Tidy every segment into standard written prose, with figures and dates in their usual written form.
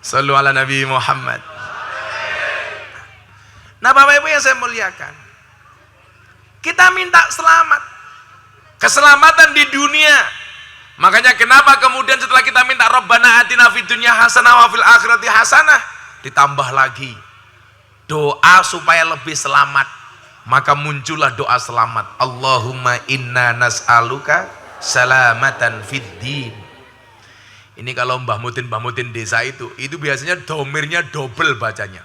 Shallu ala Nabi Muhammad. Nah Bapak Ibu yang saya muliakan, kita minta selamat, keselamatan di dunia. Makanya kenapa kemudian setelah kita minta Rabbana atina fid dunya hasanah wa fil akhirati hasanah, ditambah lagi doa supaya lebih selamat. Maka muncullah doa selamat. Allahumma inna nas'aluka salamatan fid din. Ini kalau Mbah Mutin desa itu biasanya domirnya double bacanya.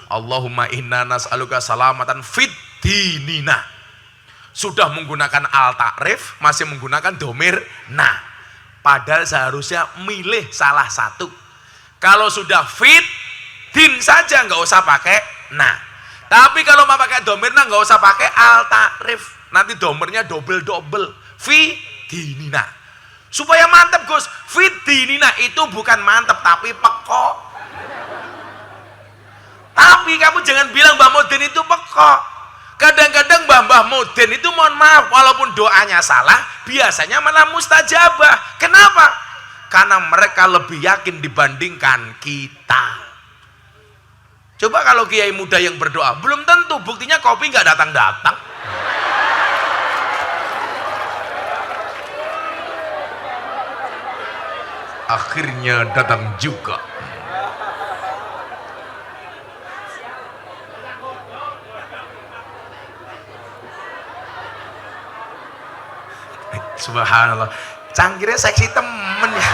Allahumma inna nas'aluka salamatan fid dinina. Sudah menggunakan al-ta'rif, masih menggunakan domir nah. Padahal seharusnya milih salah satu. Kalau sudah fit din saja nggak usah pakai nah. Tapi kalau mau pakai domir nah nggak usah pakai al-ta'rif. Nanti domirnya double fi dinina. Supaya mantap Gus. Fi dinina itu bukan mantap tapi pekok. Tapi kamu jangan bilang Mbah Mudin itu pekok. Kadang-kadang Mbah Mudin itu mohon maaf, walaupun doanya salah, biasanya malah mustajabah. Kenapa? Karena mereka lebih yakin dibandingkan kita. Coba kalau kiai muda yang berdoa, belum tentu, buktinya kopi nggak datang-datang. Akhirnya datang juga. Subhanallah, cangkirnya seksi temen ya.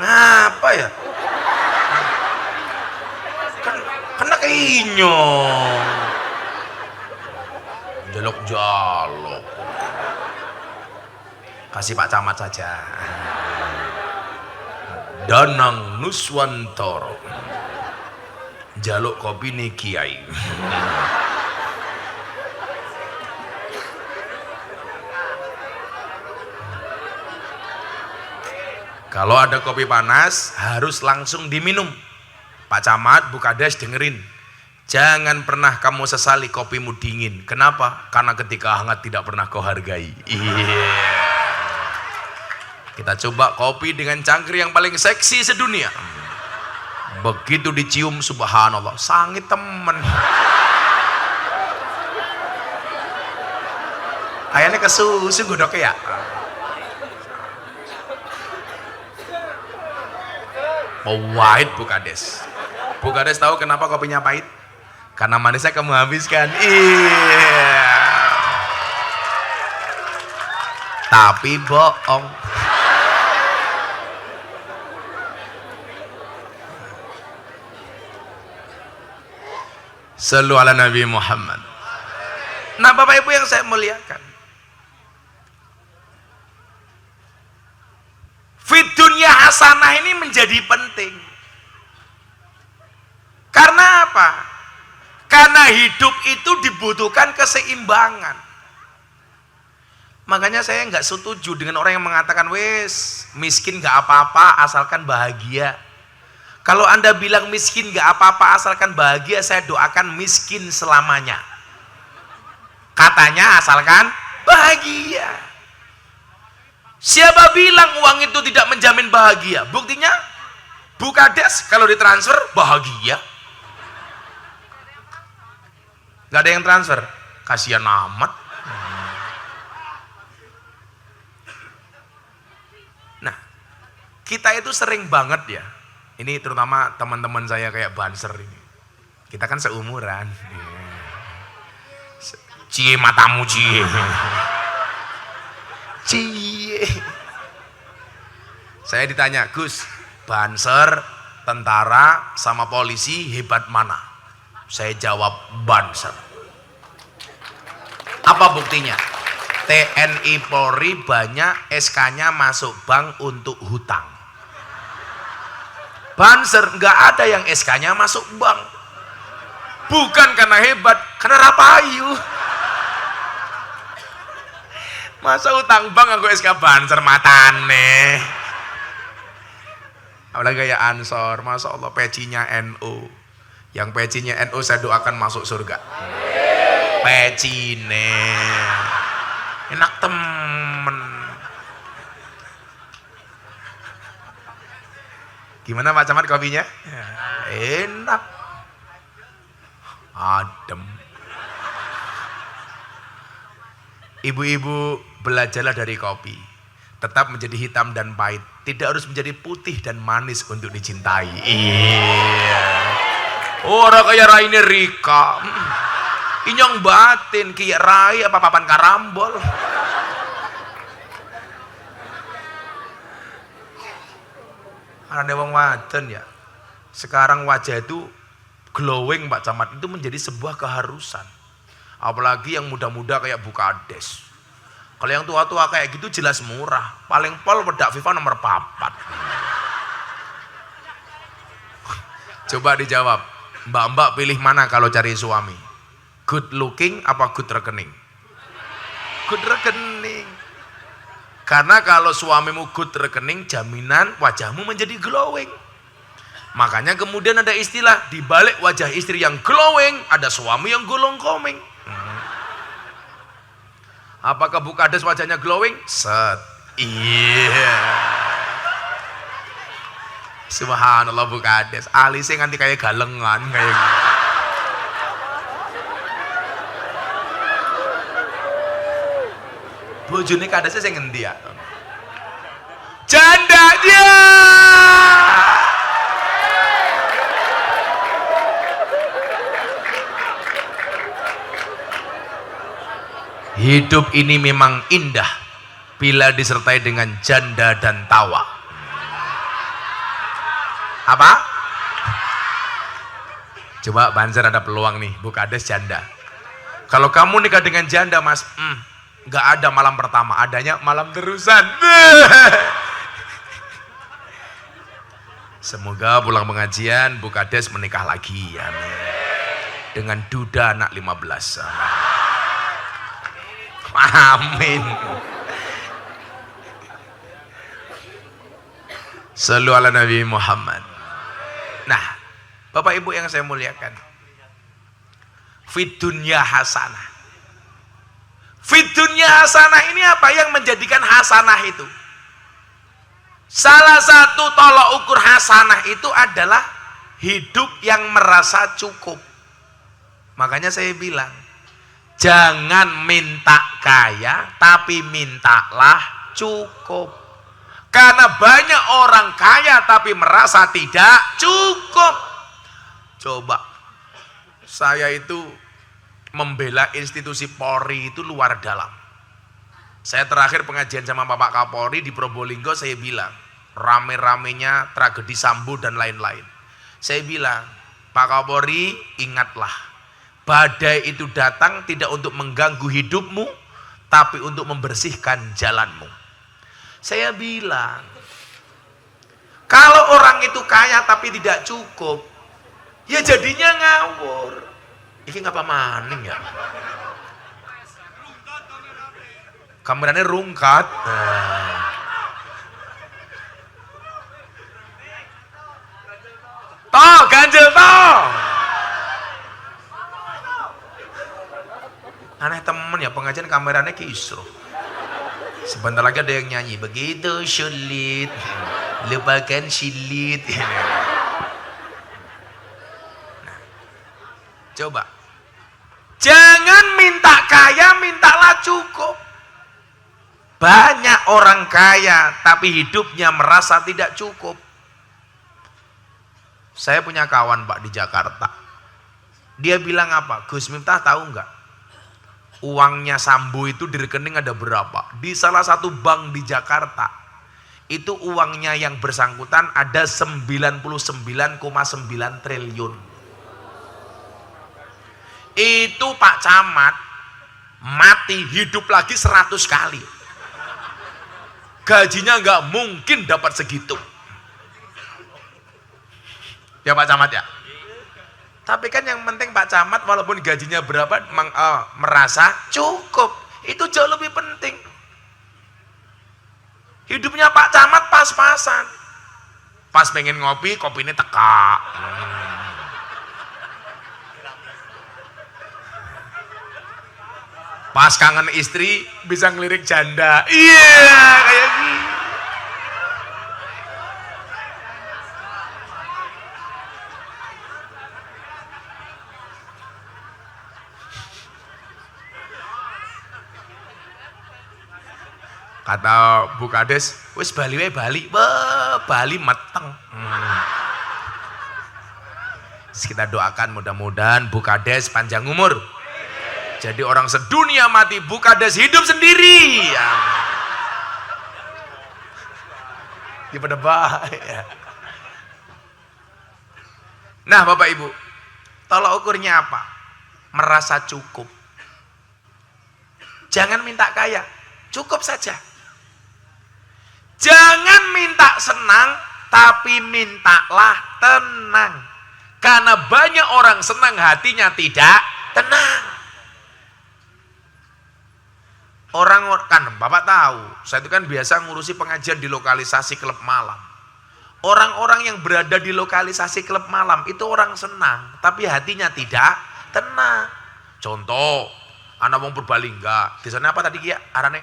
Ngapa ya? Kena keinyong. Jalok-jalok. Kasih Pak Camat saja. Danang Nuswantoro. Jaluk kopi nih kiai. Kalau ada kopi panas harus langsung diminum. Pak Camat, Bu Kades dengerin. Jangan pernah kamu sesali kopimu dingin. Kenapa? Karena ketika hangat tidak pernah kau hargai. Iya. Kita coba kopi dengan cangkir yang paling seksi sedunia. Begitu dicium, subhanallah, sangit temen. Ayahnya kesusu godoknya ya. Pahit Bu Kades. Bu Kades tahu kenapa kopinya pahit? Karena manisnya kamu habiskan. Iya. Tapi bohong. Shallu ala Nabi Muhammad. Nah Bapak Ibu yang saya muliakan, fid dunya hasanah ini menjadi penting. Karena apa? Karena hidup itu dibutuhkan keseimbangan. Makanya saya nggak setuju dengan orang yang mengatakan wes miskin nggak apa-apa asalkan bahagia. Kalau Anda bilang miskin gak apa-apa asalkan bahagia, saya doakan miskin selamanya. Katanya asalkan bahagia. Siapa bilang uang itu tidak menjamin bahagia? Buktinya Bu Kades kalau ditransfer bahagia. Gak ada yang transfer, kasihan amat. Nah, kita itu sering banget ya. Ini terutama teman-teman saya kayak Banser ini. Kita kan seumuran. Cie matamu cie. Cie. Saya ditanya, Gus, Banser, tentara sama polisi hebat mana? Saya jawab Banser. Apa buktinya? TNI Polri banyak SK-nya masuk bank untuk hutang. Banser nggak ada yang SK-nya masuk bank. Bukan karena hebat, karena rapayu. Masa utang bank aku SK Banser matane. Apalagi kayak Ansor, Masya Allah pecinya NU. Yang pecinya NU saya doakan masuk surga. Pecine. Enak temen. Gimana Pak Camat kopinya? Enak. Adem. Ibu-ibu, belajarlah dari kopi. Tetap menjadi hitam dan pahit. Tidak harus menjadi putih dan manis untuk dicintai. Iya. Orang kaya Raine Rika. Inyong batin kaya Rai apa papan karambol. Ada wong wadon ya. Sekarang wajah itu glowing Pak Camat, itu menjadi sebuah keharusan. Apalagi yang muda-muda kayak Bukades. Kalau yang tua-tua kayak gitu jelas murah. Paling pol wedak Viva nomor 4. Coba dijawab. Mbak-mbak pilih mana kalau cari suami? Good looking apa good rekening? Good rekening. Karena kalau suamimu good rekening, jaminan wajahmu menjadi glowing. Makanya kemudian ada istilah, di balik wajah istri yang glowing, ada suami yang golong komeng. Apakah Bu Kades wajahnya glowing? Set. Iya. Subhanallah Bu Kades. Alisnya nganti kayak galengan kayak gitu. Bojone Kadesnya sing ngendi ya? Jandanya. Hidup ini memang indah bila disertai dengan janda dan tawa. Apa? Coba Banjar ada peluang nih, Bu Kades janda. Kalau kamu nikah dengan janda Mas, nggak ada malam pertama, adanya malam terusan. Semoga pulang pengajian Bu Kades menikah lagi, amin. Dengan duda anak 15. Amin. Sallu ala Nabi Muhammad. Nah, Bapak Ibu yang saya muliakan, fid dunya hasanah. Fid dunya hasanah ini apa yang menjadikan hasanah itu? Salah satu tolok ukur hasanah itu adalah hidup yang merasa cukup. Makanya saya bilang, jangan minta kaya, tapi mintalah cukup. Karena banyak orang kaya tapi merasa tidak cukup. Coba, saya itu membela institusi Polri itu luar dalam. Saya terakhir pengajian sama Bapak Kapolri di Probolinggo, saya bilang, rame-ramenya tragedi Sambo dan lain-lain. Saya bilang, Pak Kapolri, ingatlah, badai itu datang tidak untuk mengganggu hidupmu, tapi untuk membersihkan jalanmu. Saya bilang, kalau orang itu kaya tapi tidak cukup, ya jadinya ngawur. Ini ngapa maning ya? Kameranya rungkat. Toh, ganjel toh. Aneh temen ya, pengajian kameranya kisruh. Sebentar lagi ada yang nyanyi, begitu sulit, lupakan silit. Nah, coba, jangan minta kaya, mintalah cukup. Banyak orang kaya tapi hidupnya merasa tidak cukup. Saya punya kawan Pak di Jakarta. Dia bilang apa? Gus Miftah tahu nggak? Uangnya Sambo itu di rekening ada berapa? Di salah satu bank di Jakarta, itu uangnya yang bersangkutan ada 99,9 triliun. Itu Pak Camat mati hidup lagi 100 kali. Gajinya nggak mungkin dapat segitu. Ya Pak Camat ya. Tapi kan yang penting Pak Camat walaupun gajinya berapa merasa cukup. Itu jauh lebih penting. Hidupnya Pak Camat pas-pasan. Pas pengen ngopi, kopinya teka. Pas kangen istri bisa ngelirik janda. Iya, kayak gitu. Kata Bu Kades, wis Bali wae Bali. Bali meteng. Kita doakan mudah-mudahan Bu Kades panjang umur. Jadi orang sedunia mati, Bu Kades hidup sendiri. Gimana bahaya. Nah Bapak Ibu, tolak ukurnya apa? Merasa cukup. Jangan minta kaya, cukup saja. Jangan minta senang, tapi mintalah tenang. Karena banyak orang senang hatinya tidak tenang. Orang kan Bapak tahu, saya itu kan biasa ngurusi pengajian di lokalisasi klub malam. Orang-orang yang berada di lokalisasi klub malam itu orang senang, tapi hatinya tidak tenang. Contoh, anak wong Purbalingga, di sana apa tadi Kia? Arane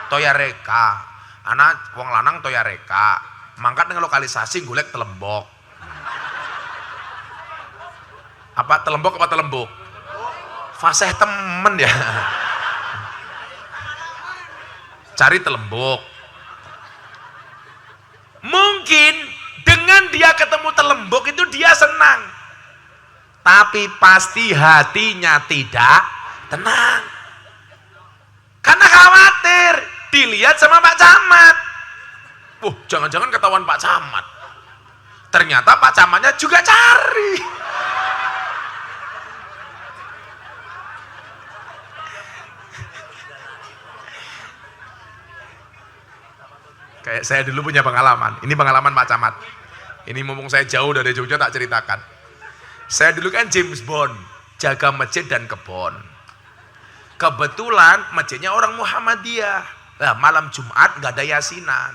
Toyareka. Anak wong lanang Toyareka. Mangkat dengan lokalisasi golek Telembok. Apa Telembok apa Telembuk? Fasih temen ya. Cari Telembuk. Mungkin dengan dia ketemu Telembuk itu dia senang, tapi pasti hatinya tidak tenang karena khawatir dilihat sama Pak Camat. Jangan-jangan ketahuan Pak Camat, ternyata Pak Camatnya juga cari. Kayak saya dulu punya pengalaman. Ini pengalaman Pak Camat. Ini mumpung saya jauh dari Jogja tak ceritakan. Saya dulu kan James Bond, jaga masjid dan kebon. Kebetulan masjidnya orang Muhammadiyah. Nah, malam Jumat nggak ada yasinan.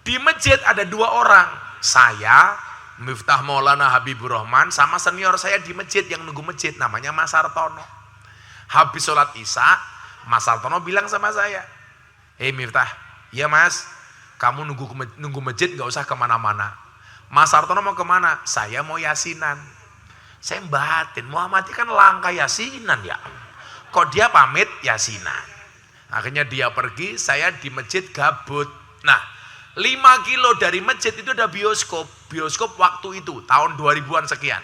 Di masjid ada 2 orang. Saya, Miftah Maulana Habibur Rahman, sama senior saya di masjid yang nunggu masjid, namanya Mas Sartono. Habis sholat Isya, Mas Sartono bilang sama saya, "Hei Miftah, iya Mas, kamu nunggu masjid gak usah kemana-mana." Mas Sartono mau kemana? Saya mau yasinan. Saya batin, Muhammad kan langka yasinan ya. Kok dia pamit yasinan? Akhirnya dia pergi, saya di masjid gabut. Nah, 5 kilo dari masjid itu ada bioskop. Bioskop waktu itu, tahun 2000-an sekian.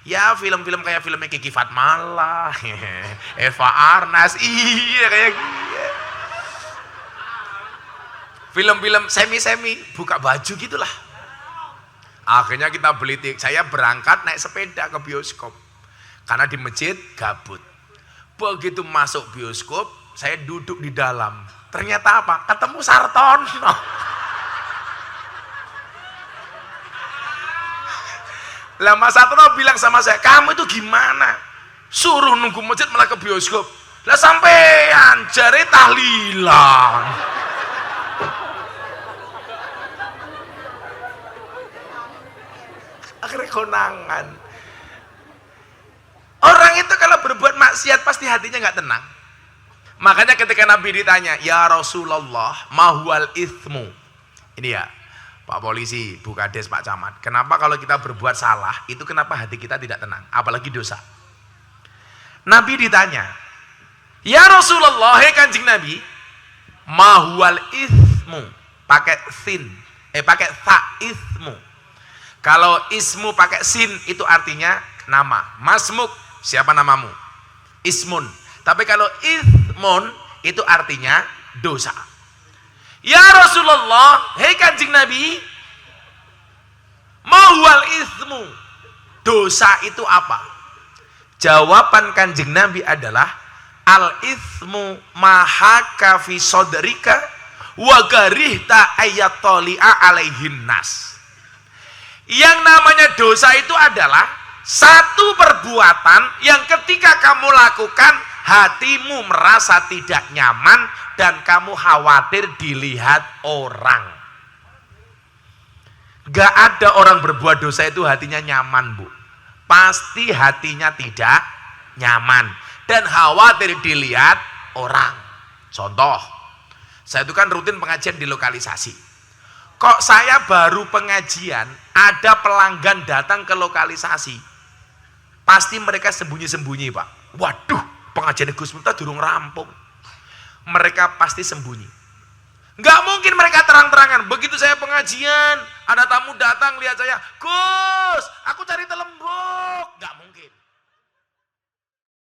Ya film-film kayak filmnya Kiki Fatmala, Eva Arnas, iya kayak gitu. Film-film semi-semi, buka baju gitulah. Akhirnya kita beli tiket, saya berangkat naik sepeda ke bioskop. Karena di masjid gabut. Begitu masuk bioskop, saya duduk di dalam. Ternyata apa? Ketemu Sartono. Lah Mas Sartono bilang sama saya, "Kamu itu gimana? Suruh nunggu masjid malah ke bioskop. Lah sampean jare tahlilan." Akhirnya konangan. Orang itu kalau berbuat maksiat pasti hatinya nggak tenang. Makanya ketika Nabi ditanya, "Ya Rasulullah, mahwal ithmu?" Ini ya, Pak Polisi, Bu Kades, Pak Camat. Kenapa kalau kita berbuat salah, itu kenapa hati kita tidak tenang? Apalagi dosa. Nabi ditanya, "Ya Rasulullah, hei Kanjeng Nabi, mahwal ithmu?" Pakai sin, pakai tha ithmu. Kalau ismu pakai sin itu artinya nama. Masmuk, siapa namamu? Ismun. Tapi kalau ithmun itu artinya dosa. Ya Rasulullah, hei Kanjeng Nabi, mahwal ithmu? Dosa itu apa? Jawaban Kanjeng Nabi adalah al ithmu mahaka fi sodrika wa garihta ayatoli'a alaihin nas. Yang namanya dosa itu adalah satu perbuatan yang ketika kamu lakukan hatimu merasa tidak nyaman dan kamu khawatir dilihat orang. Gak ada orang berbuat dosa itu hatinya nyaman, Bu. Pasti hatinya tidak nyaman. dan khawatir dilihat orang. Contoh, saya itu kan rutin pengajian di lokalisasi. Kok saya baru pengajian, ada pelanggan datang ke lokalisasi, pasti mereka sembunyi-sembunyi, Pak. Waduh, pengajian Gus Miftah durung rampung. Mereka pasti sembunyi. Nggak mungkin mereka terang-terangan. Begitu saya pengajian, ada tamu datang lihat saya, Gus, aku cari telembur.